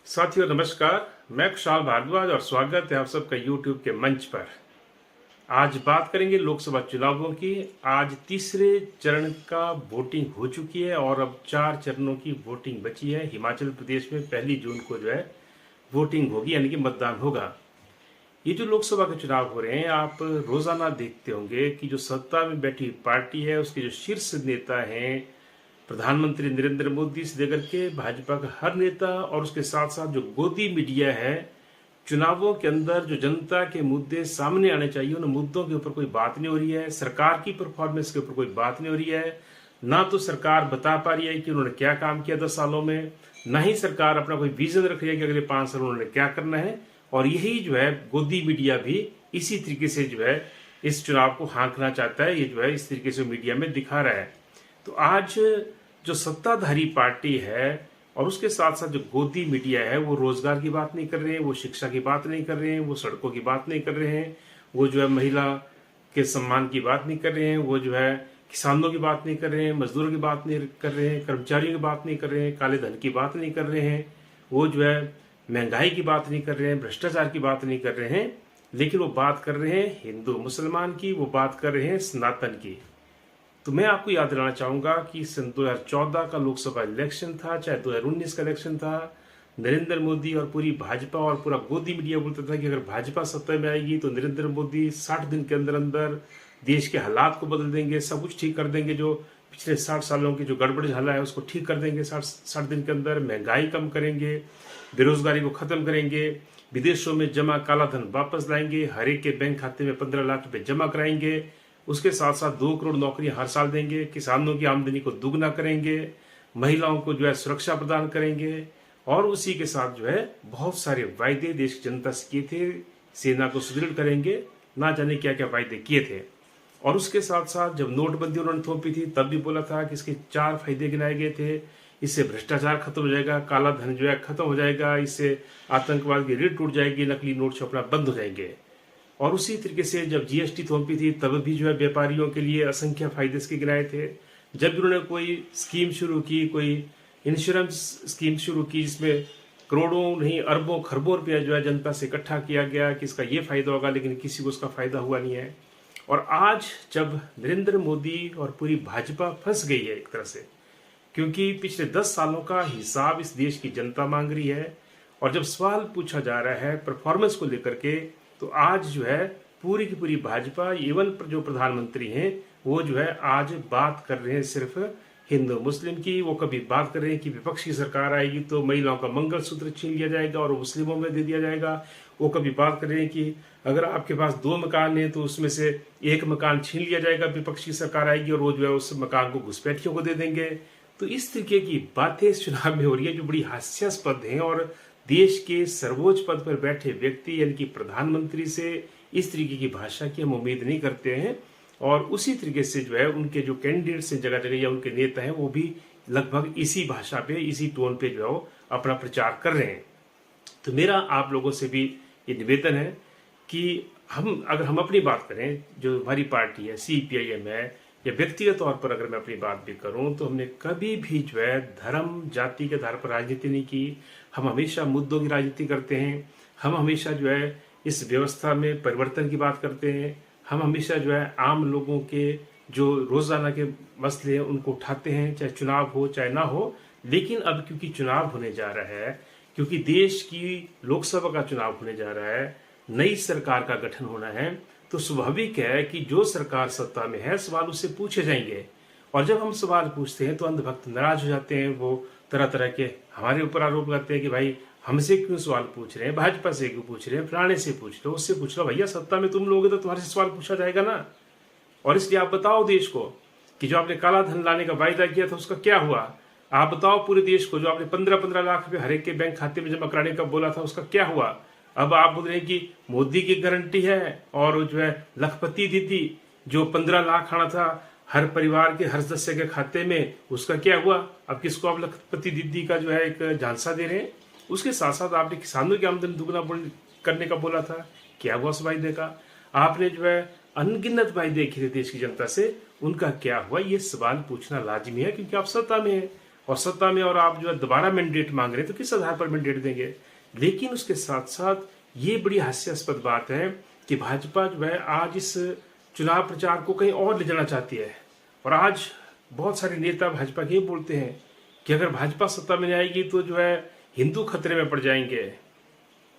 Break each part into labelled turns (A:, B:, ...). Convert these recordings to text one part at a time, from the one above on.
A: साथियों नमस्कार। मैं कुशाल भारद्वाज और स्वागत है आप सबका यूट्यूब के मंच पर। आज बात करेंगे लोकसभा चुनावों की। आज तीसरे चरण का वोटिंग हो चुकी है और अब 4 चरणों की वोटिंग बची है। हिमाचल प्रदेश में 1 जून को वोटिंग होगी, यानी कि मतदान होगा। ये जो लोकसभा के चुनाव हो रहे हैं, आप रोजाना देखते होंगे कि जो सत्ता में बैठी पार्टी है उसके जो शीर्ष नेता हैं, प्रधानमंत्री नरेंद्र मोदी से लेकर के भाजपा का हर नेता और उसके साथ साथ जो गोदी मीडिया है, चुनावों के अंदर जो जनता के मुद्दे सामने आने चाहिए उन मुद्दों के ऊपर कोई बात नहीं हो रही है। सरकार की परफॉर्मेंस के ऊपर कोई बात नहीं हो रही है। ना तो सरकार बता पा रही है कि उन्होंने क्या काम किया 10 सालों में, ना ही सरकार अपना कोई विजन रख रही है कि अगले 5 साल उन्होंने क्या करना है। और यही गोदी मीडिया भी इसी तरीके से इस चुनाव को हाँकना चाहता है। ये इस तरीके से मीडिया में दिखा रहा है। तो आज जो सत्ताधारी पार्टी है और उसके साथ साथ जो गोदी मीडिया है, वो रोजगार की बात नहीं कर रहे हैं, वो शिक्षा की बात नहीं कर रहे हैं, वो सड़कों की बात नहीं कर रहे हैं, वो महिला के सम्मान की बात नहीं कर रहे हैं, वो किसानों की बात नहीं कर रहे हैं, मजदूरों की बात नहीं कर रहे हैं, कर्मचारियों की बात नहीं कर रहे हैं, काले धन की बात नहीं कर रहे हैं, वो महंगाई की बात नहीं कर रहे हैं, भ्रष्टाचार की बात नहीं कर रहे हैं, लेकिन वो बात कर रहे हैं हिंदू मुसलमान की, वो बात कर रहे हैं सनातन की। तो मैं आपको याद दिलाना चाहूंगा कि सन 2014 का लोकसभा इलेक्शन था, चाहे 2019 का इलेक्शन था, नरेंद्र मोदी और पूरी भाजपा और पूरा गोदी मीडिया बोलता था कि अगर भाजपा सत्ता में आएगी तो नरेंद्र मोदी 60 दिन के अंदर अंदर देश के हालात को बदल देंगे, सब कुछ ठीक कर देंगे। जो पिछले 60 सालों की जो गड़बड़ झाला है उसको ठीक कर देंगे 60 दिन के अंदर। महंगाई कम करेंगे, बेरोजगारी को खत्म करेंगे, विदेशों में जमा काला धन वापस लाएंगे, हर एक के बैंक खाते में 15 लाख रुपए जमा कराएंगे, उसके साथ साथ 2 करोड़ नौकरियां हर साल देंगे, किसानों की आमदनी को दुगना करेंगे, महिलाओं को सुरक्षा प्रदान करेंगे, और उसी के साथ बहुत सारे वायदे देश की जनता से किए थे। सेना को सुदृढ़ करेंगे, ना जाने क्या क्या वायदे किए थे। और उसके साथ साथ जब नोटबंदी उन्होंने थोपी थी तब भी बोला था कि इसके 4 फायदे गिनाए गए थे। इससे भ्रष्टाचार खत्म हो जाएगा, काला धन खत्म हो जाएगा, इससे आतंकवाद की रीढ़ टूट जाएगी, नकली नोट छपना बंद हो जाएंगे। और उसी तरीके से जब जीएसटी थोपी थी तब भी व्यापारियों के लिए असंख्य फायदे इसके गिनाए थे। जब भी उन्होंने कोई स्कीम शुरू की, कोई इंश्योरेंस स्कीम शुरू की जिसमें करोड़ों नहीं अरबों खरबों रुपया जनता से इकट्ठा किया गया कि इसका ये फायदा होगा, लेकिन किसी को उसका फायदा हुआ नहीं है। और आज जब नरेंद्र मोदी और पूरी भाजपा फंस गई है एक तरह से, क्योंकि पिछले 10 सालों का हिसाब इस देश की जनता मांग रही है, और जब सवाल पूछा जा रहा है परफॉर्मेंस को लेकर के, तो आज पूरी की पूरी भाजपा, इवन जो प्रधानमंत्री हैं वो आज बात कर रहे हैं सिर्फ हिंदू मुस्लिम की। वो कभी बात कर रहे हैं कि विपक्ष की सरकार आएगी तो महिलाओं का मंगलसूत्र छीन लिया जाएगा और मुस्लिमों में दे दिया जाएगा। वो कभी बात कर रहे हैं कि अगर आपके पास 2 मकान है तो उसमें से 1 मकान छीन लिया जाएगा, विपक्ष की सरकार आएगी और वो उस मकान को घुसपैठियों को दे देंगे। तो इस तरीके की बातें इस चुनाव में हो रही है जो बड़ी हास्यास्पद है। और देश के सर्वोच्च पद पर बैठे व्यक्ति यानी कि प्रधानमंत्री से इस तरीके की भाषा की हम उम्मीद नहीं करते हैं। और उसी तरीके से उनके जो कैंडिडेट्स हैं जगह जगह या उनके नेता हैं वो भी लगभग इसी भाषा पे, इसी टोन पे वो अपना प्रचार कर रहे हैं। तो मेरा आप लोगों से भी ये निवेदन है कि अगर हम अपनी बात करें, जो हमारी पार्टी है CPIM है, या व्यक्तिगत तौर पर अगर मैं अपनी बात भी करूं, तो हमने कभी भी धर्म जाति के आधार पर राजनीति नहीं की। हम हमेशा मुद्दों की राजनीति करते हैं। हम हमेशा इस व्यवस्था में परिवर्तन की बात करते हैं। हम हमेशा आम लोगों के जो रोजाना के मसले हैं उनको उठाते हैं, चाहे चुनाव हो चाहे ना हो। लेकिन अब क्योंकि चुनाव होने जा रहा है, क्योंकि देश की लोकसभा का चुनाव होने जा रहा है, नई सरकार का गठन होना है, तो स्वाभाविक है कि जो सरकार सत्ता में है सवाल उससे पूछे जाएंगे। और जब हम सवाल पूछते हैं तो अंधभक्त नाराज हो जाते हैं। वो तरह तरह के हमारे ऊपर आरोप लगाते हैं कि भाई हमसे क्यों सवाल पूछ रहे हैं, भाजपा से क्यों पूछ रहे हैं, फलाने से पूछ लो, उससे पूछ लो। भैया सत्ता में तुम लोगे तो तुम्हारे से सवाल पूछा जाएगा ना। और इसलिए आप बताओ देश को कि जो आपने काला धन लाने का वायदा किया था उसका क्या हुआ। आप बताओ पूरे देश को जो आपने 15-15 लाख रुपए हर एक के बैंक खाते में जमा कराने का बोला था उसका क्या हुआ। अब आप बोल रहे हैं कि मोदी की गारंटी है, और लखपति दीदी जो 15 लाख आना था हर परिवार के हर सदस्य के खाते में, उसका क्या हुआ। अब किसको आप लखपति दीदी का एक झांसा दे रहे हैं। उसके साथ साथ आपने किसानों की आमदनी दुगना करने का बोला था, क्या हुआ उस वायदे का। आपने अनगिनत वायदे किए थे देश की जनता से, उनका क्या हुआ। ये सवाल पूछना लाजमी है क्योंकि आप सत्ता में हैं। और सत्ता में और आप जो है दोबारा मैंडेट मांग रहे हैं, तो किस आधार पर मैंडेट देंगे। लेकिन उसके साथ साथ ये बड़ी हास्यास्पद बात है कि भाजपा जो है आज इस चुनाव प्रचार को कहीं और ले जाना चाहती है। और आज बहुत सारे नेता भाजपा के बोलते हैं कि अगर भाजपा सत्ता में आएगी तो जो है हिंदू खतरे में पड़ जाएंगे,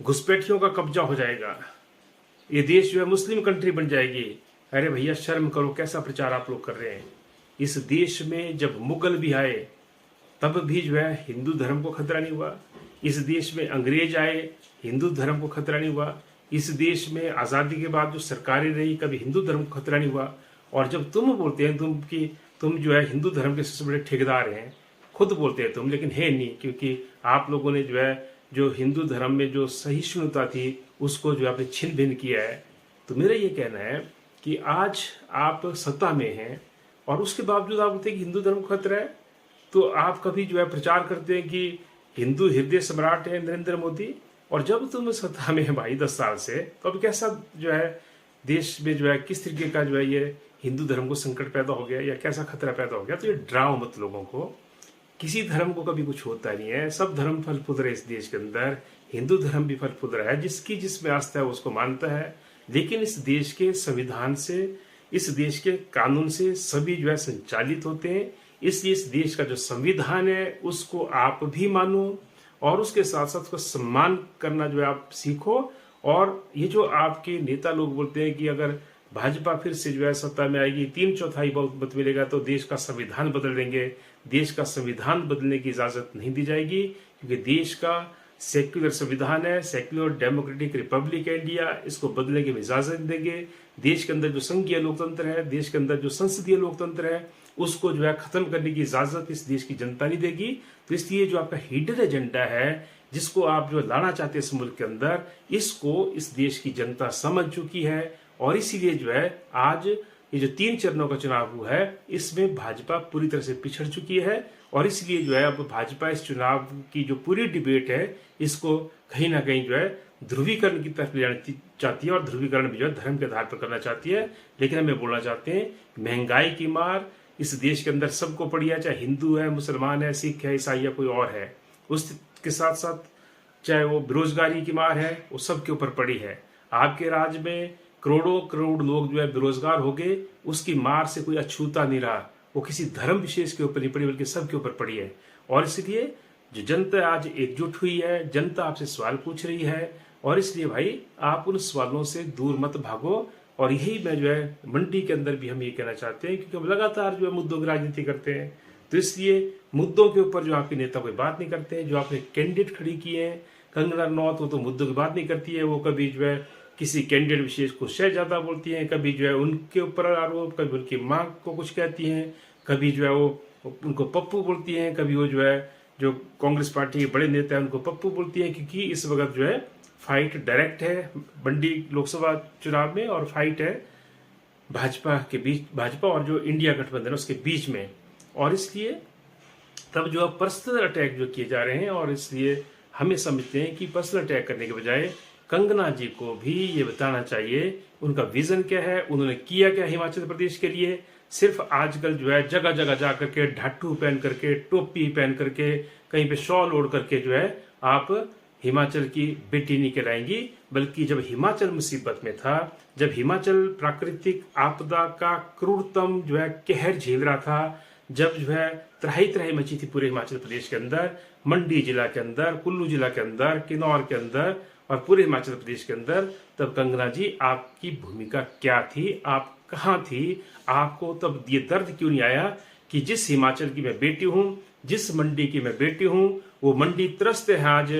A: घुसपैठियों का कब्जा हो जाएगा, ये देश जो है मुस्लिम कंट्री बन जाएगी। अरे भैया शर्म करो, कैसा प्रचार आप लोग कर रहे हैं। इस देश में जब मुगल भी आए तब भी जो है हिंदू धर्म को खतरा नहीं हुआ। इस देश में अंग्रेज आए, हिंदू धर्म को खतरा नहीं हुआ। इस देश में आज़ादी के बाद जो सरकारें रही, कभी हिंदू धर्म को खतरा नहीं हुआ। और जब तुम बोलते हैं तुम जो है हिंदू धर्म के सबसे बड़े ठेकेदार हैं, खुद बोलते हैं तुम, लेकिन है नहीं, क्योंकि आप लोगों ने जो है जो हिंदू धर्म में जो सहिष्णुता थी उसको जो आपने छिन भिन किया है। तो मेरा ये कहना है कि आज आप सत्ता में हैं और उसके बावजूद आप बोलते हैं कि हिंदू धर्म को खतरा है। तो आप कभी जो है प्रचार करते हैं कि हिंदू हृदय सम्राट है नरेंद्र मोदी, और जब तुम सत्ता में है भाई 10 साल से, तो अब कैसा जो है देश में जो है किस तरीके का जो है ये हिंदू धर्म को संकट पैदा हो गया या कैसा खतरा पैदा हो गया। तो ये डराओ मत लोगों को, किसी धर्म को कभी कुछ होता नहीं है। सब धर्म फल फूल रहे इस देश के अंदर, हिंदू धर्म भी फल फूल रहा है, जिसकी जिसमें आस्था है उसको मानता है। लेकिन इस देश के संविधान से, इस देश के कानून से सभी जो है संचालित होते हैं। इसलिए इस देश का जो संविधान है उसको आप भी मानो और उसके साथ साथ उसका सम्मान करना जो है आप सीखो। और ये जो आपके नेता लोग बोलते हैं कि अगर भाजपा फिर से जो है सत्ता में आएगी, 3/4 बहुमत मिलेगा तो देश का संविधान बदल देंगे। देश का संविधान बदलने की इजाजत नहीं दी जाएगी, क्योंकि देश का सेक्युलर संविधान है, सेक्युलर डेमोक्रेटिक रिपब्लिक है इंडिया, इसको बदलने की इजाजत देंगे। देश के अंदर जो संघीय लोकतंत्र है, देश के अंदर जो संसदीय लोकतंत्र है, उसको जो है खत्म करने की इजाजत इस देश की जनता नहीं देगी। तो इसलिए जो आपका हिडन एजेंडा है, जिसको आप जो लाना चाहते हैं इस मुल्क के अंदर, इसको इस देश की जनता समझ चुकी है। और इसीलिए जो है आज ये जो 3 चरणों का चुनाव हुआ है, इसमें भाजपा पूरी तरह से पिछड़ चुकी है। और इसलिए जो है अब भाजपा इस चुनाव की जो पूरी डिबेट है, इसको कहीं ना कहीं जो है ध्रुवीकरण की तरफ ले जाना चाहती है, और ध्रुवीकरण भी जो है धर्म के आधार पर करना चाहती है। लेकिन हमें बोलना चाहते हैं, महंगाई की मार इस देश के अंदर सबको पड़ी है, चाहे हिंदू है, मुसलमान है, सिख है, ईसाई है, कोई और है। उसके साथ साथ चाहे वो बेरोजगारी की मार है, वो सबके ऊपर पड़ी है। आपके राज्य में करोड़ों करोड़ लोग जो है बेरोजगार हो गए, उसकी मार से कोई अछूता नहीं रहा। वो किसी धर्म विशेष के ऊपर नहीं पड़ी, बल्कि सबके ऊपर पड़ी है। और इसलिए जो जनता आज एकजुट हुई है, जनता आपसे सवाल पूछ रही है, और इसलिए भाई आप उन सवालों से दूर मत भागो। और यही मैं जो है मंडी के अंदर भी हम ये कहना चाहते हैं, क्योंकि हम लगातार जो है मुद्दों की राजनीति करते हैं। तो इसलिए मुद्दों के ऊपर जो आपके नेता कोई बात नहीं करते हैं। जो आपने कैंडिडेट खड़ी किए हैं, कंगना रनौत, वो तो मुद्दों की बात नहीं करती है। वो कभी जो है किसी कैंडिडेट विशेष को शहजादा बोलती हैं, कभी जो है उनके ऊपर आरोप, कभी उनकी मां को कुछ कहती हैं, कभी जो है वो उनको पप्पू बोलती हैं, कभी वो जो है जो कांग्रेस पार्टी के बड़े नेता हैं उनको पप्पू बोलती हैं। क्योंकि इस वक्त जो है फाइट डायरेक्ट है मंडी लोकसभा चुनाव में, और फाइट है भाजपा के बीच, भाजपा और जो इंडिया गठबंधन उसके बीच में। और इसलिए तब जो है पर्सनल अटैक जो किए जा रहे हैं, और इसलिए हमें समझते हैं कि पर्सनल अटैक करने के बजाय कंगना जी को भी ये बताना चाहिए उनका विजन क्या है, उन्होंने किया क्या हिमाचल प्रदेश के लिए। सिर्फ आजकल जो है जगह जगह जा करके ढाटू पहन करके, टोपी पहन करके, कहीं पे शॉल ओढ़ करके जो है आप हिमाचल की बेटी नहीं कहलाएंगी। बल्कि जब हिमाचल मुसीबत में था, जब हिमाचल प्राकृतिक आपदा का क्रूरतम जो है कहर झेल रहा था, जब जो है त्राही त्राही मची थी पूरे हिमाचल प्रदेश के अंदर, मंडी जिला के अंदर, कुल्लू जिला के अंदर, किन्नौर के अंदर और पूरे हिमाचल प्रदेश के अंदर, तब कंगना जी आपकी भूमिका क्या थी, आप कहाँ थी? आपको तब ये दर्द क्यों नहीं आया कि जिस हिमाचल की मैं बेटी हूँ, जिस मंडी की मैं बेटी हूँ, वो मंडी त्रस्त है आज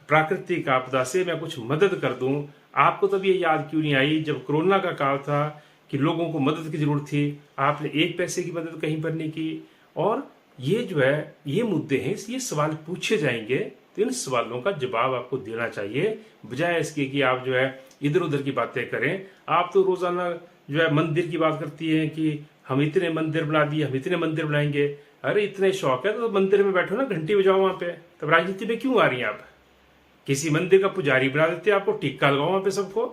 A: प्राकृतिक आपदा से, मैं कुछ मदद कर दूं। आपको तब ये याद क्यों नहीं आई जब कोरोना का काल था कि लोगों को मदद की जरूरत थी, आपने 1 पैसे की मदद कहीं पर नहीं की। और ये जो है ये मुद्दे हैं, ये सवाल पूछे जाएंगे, तो इन सवालों का जवाब आपको देना चाहिए, बजाय इसके कि आप जो है इधर उधर की बातें करें। आप तो रोजाना जो है मंदिर की बात करती है कि हम इतने मंदिर बना दिए, हम इतने मंदिर बनाएंगे। अरे इतने शौक है तो मंदिर में बैठो ना, घंटी बजाओ वहां पे। तब राजनीति में क्यों आ रही हैं आप? किसी मंदिर का पुजारी बना देते, आपको टिक्का लगाओ वहां पे, सबको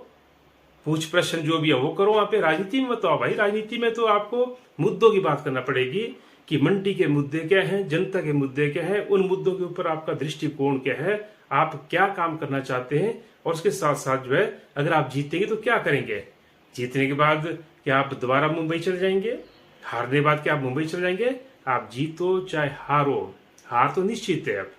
A: पूछ प्रश्न जो भी है वो करो वहां पे। राजनीति में बताओ भाई, राजनीति में तो आपको मुद्दों की बात करना पड़ेगी कि मंडी के मुद्दे क्या हैं, जनता के मुद्दे क्या हैं, उन मुद्दों के ऊपर आपका दृष्टिकोण क्या है, आप क्या काम करना चाहते हैं, और उसके साथ साथ जो है अगर आप जीतेंगे तो क्या करेंगे, जीतने के बाद क्या आप दोबारा मुंबई चले जाएंगे, हारने के बाद क्या आप मुंबई चले जाएंगे। आप जीतो चाहे हारो, हार तो निश्चित है अब,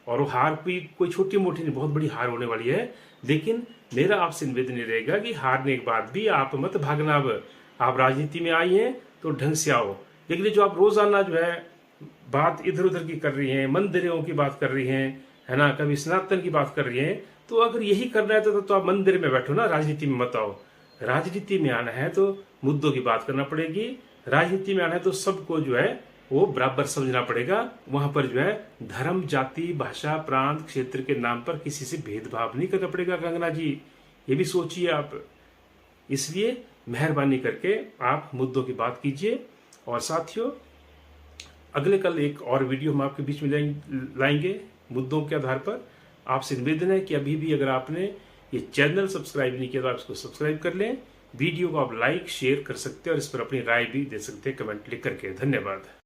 A: और वो हार भी कोई छोटी मोटी नहीं, बहुत बड़ी हार होने वाली है। लेकिन मेरा आपसे निवेदन ये रहेगा कि हारने के बाद भी आप मत भागना। अब आप राजनीति में आई हैं तो ढंग से आओ। लेकिन जो आप रोजाना जो है बात इधर उधर की कर रही हैं, मंदिरों की बात कर रही हैं, है ना, कभी सनातन की बात कर रही हैं, तो अगर यही करना है तो आप मंदिर में बैठो ना, राजनीति में मत आओ। राजनीति में आना है तो मुद्दों की बात करना पड़ेगी। राजनीति में आना है तो सबको जो है वो बराबर समझना पड़ेगा। वहां पर जो है धर्म, जाति, भाषा, प्रांत, क्षेत्र के नाम पर किसी से भेदभाव नहीं करना पड़ेगा। कंगना जी, ये भी सोचिए आप। इसलिए मेहरबानी करके आप मुद्दों की बात कीजिए। और साथियों, अगले कल एक और वीडियो हम आपके बीच में लाएंगे मुद्दों के आधार पर। आपसे निवेदन है कि अभी भी अगर आपने ये चैनल सब्सक्राइब नहीं किया तो आप इसको सब्सक्राइब कर लें। वीडियो को आप लाइक शेयर कर सकते हैं और इस पर अपनी राय भी दे सकते हैं कमेंट लिख करके। धन्यवाद।